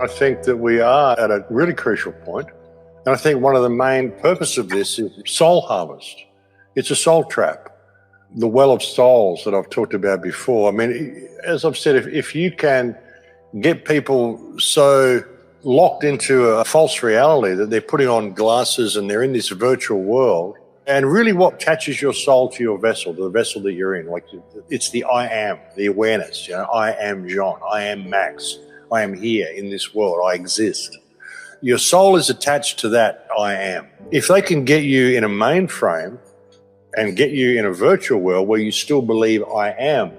I think that we are at a really crucial point. And I think one of the main purposes of this is soul harvest. It's a soul trap. The well of souls that I've talked about before. I mean, as I've said, if you can get people so locked into a false reality that they're putting on glasses and they're in this virtual world, and really what attaches your soul to your vessel, the vessel that you're in, like it's the I am, the awareness, I am John, I am Max, I am here in this world, I exist. Your soul is attached to that I am. If they can get you in a mainframe and get you in a virtual world where you still believe I am,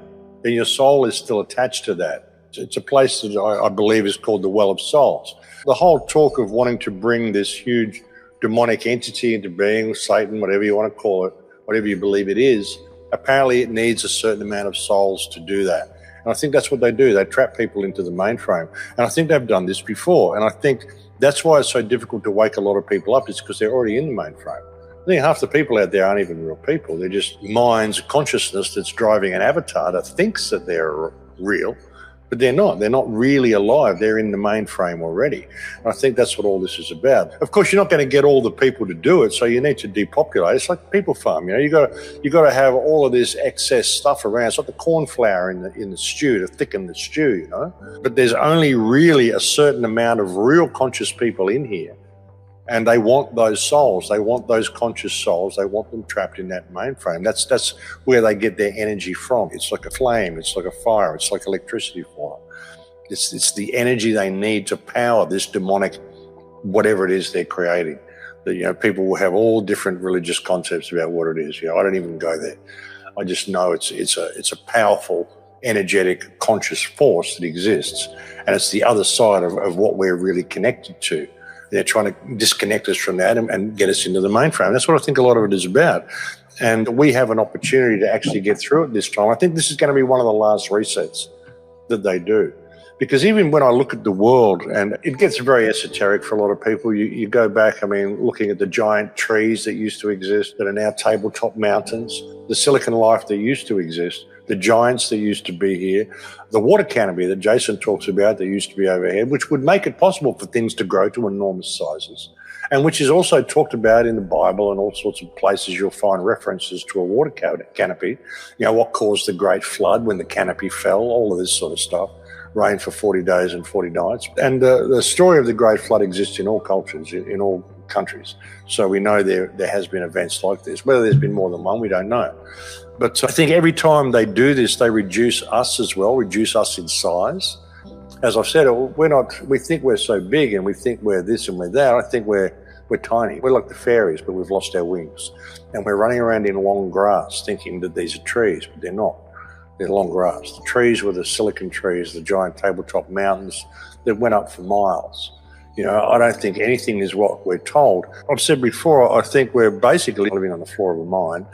then your soul is still attached to that. It's a place that I believe is called the Well of Souls. The whole talk of wanting to bring this huge demonic entity into being, Satan, whatever you want to call it, whatever you believe it is, apparently it needs a certain amount of souls to do that. And I think that's what they do. They trap people into the mainframe. And I think they've done this before. And I think that's why it's so difficult to wake a lot of people up. It's because they're already in the mainframe. I think half the people out there aren't even real people. They're just minds, consciousness that's driving an avatar that thinks that they're real, but they're not. They're not really alive. They're in the mainframe already. And I think that's what all this is about. Of course, you're not going to get all the people to do it, so you need to depopulate. It's like people farm. You got to have all of this excess stuff around. It's like the corn flour in the stew to thicken the stew. But there's only really a certain amount of real conscious people in here. And they want those souls. They want those conscious souls. They want them trapped in that mainframe. That's where they get their energy from. It's like a flame. It's like a fire. It's like electricity for them. It's the energy they need to power this demonic, whatever it is they're creating. That people will have all different religious concepts about what it is. I don't even go there. I just know it's a powerful, energetic, conscious force that exists, and it's the other side of what we're really connected to. They're trying to disconnect us from that and get us into the mainframe. That's what I think a lot of it is about. And we have an opportunity to actually get through it this time. I think this is going to be one of the last resets that they do. Because even when I look at the world, and it gets very esoteric for a lot of people, you go back, looking at the giant trees that used to exist that are now tabletop mountains, the silicon life that used to exist, the giants that used to be here, the water canopy that Jason talks about that used to be overhead, which would make it possible for things to grow to enormous sizes, and which is also talked about in the Bible and all sorts of places. You'll find references to a water canopy, what caused the great flood when the canopy fell, all of this sort of stuff, rain for 40 days and 40 nights. And the story of the great flood exists in all cultures, in all countries. So we know there has been events like this. Whether there's been more than one, we don't know. But I think every time they do this, they reduce us as well, reduce us in size. As I've said, we think we're so big and we think we're this and we're that. I think we're tiny. We're like the fairies, but we've lost our wings. And we're running around in long grass thinking that these are trees, but they're not. They're long grass. The trees were the silicon trees, the giant tabletop mountains that went up for miles. I don't think anything is what we're told. I've said before, I think we're basically living on the floor of a mine,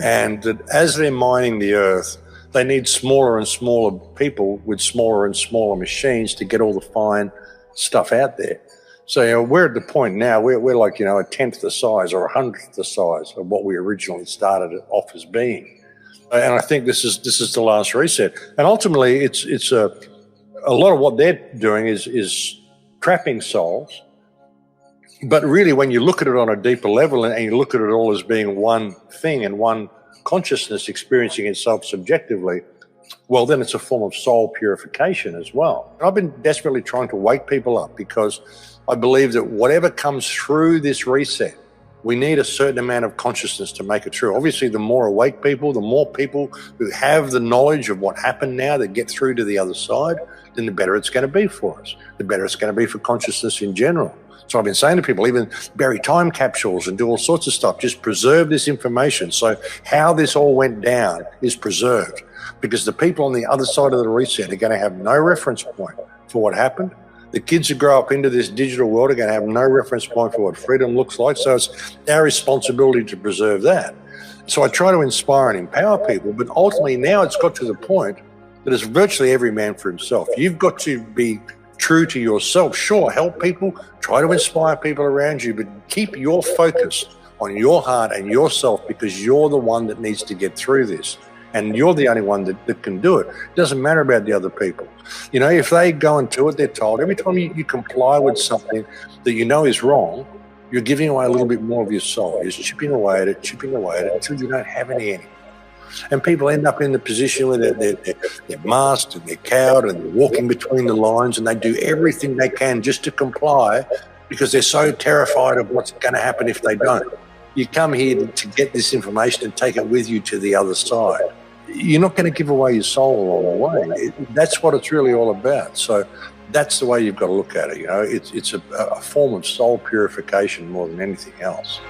and that as they're mining the earth, they need smaller and smaller people with smaller and smaller machines to get all the fine stuff out there. So we're at the point now, we're like, a tenth the size or 100th the size of what we originally started off as being. And I think this is the last reset. And ultimately, it's a lot of what they're doing is trapping souls. But really, when you look at it on a deeper level and you look at it all as being one thing and one consciousness experiencing itself subjectively, well, then it's a form of soul purification as well. I've been desperately trying to wake people up because I believe that whatever comes through this reset, we need a certain amount of consciousness to make it true. Obviously, the more awake people, the more people who have the knowledge of what happened now that get through to the other side, then the better it's going to be for us. The better it's going to be for consciousness in general. So I've been saying to people, even bury time capsules and do all sorts of stuff. Just preserve this information. So how this all went down is preserved, because the people on the other side of the reset are going to have no reference point for what happened. The kids who grow up into this digital world are going to have no reference point for what freedom looks like. So it's our responsibility to preserve that. So I try to inspire and empower people, but ultimately now it's got to the point that it's virtually every man for himself. You've got to be true to yourself. Sure, help people, try to inspire people around you, but keep your focus on your heart and yourself, because you're the one that needs to get through this. and you're the only one that can do it. It doesn't matter about the other people. You know, if they go into it, they're told every time you comply with something that you know is wrong, you're giving away a little bit more of your soul. You're chipping away at it until you don't have any anymore. And people end up in the position where they're masked and they're cowed and they're walking between the lines, and they do everything they can just to comply because they're so terrified of what's going to happen if they don't. You come here to get this information and take it with you to the other side. You're not going to give away your soul along the way. That's what it's really all about. So that's the way you've got to look at it. You know, it's a form of soul purification more than anything else.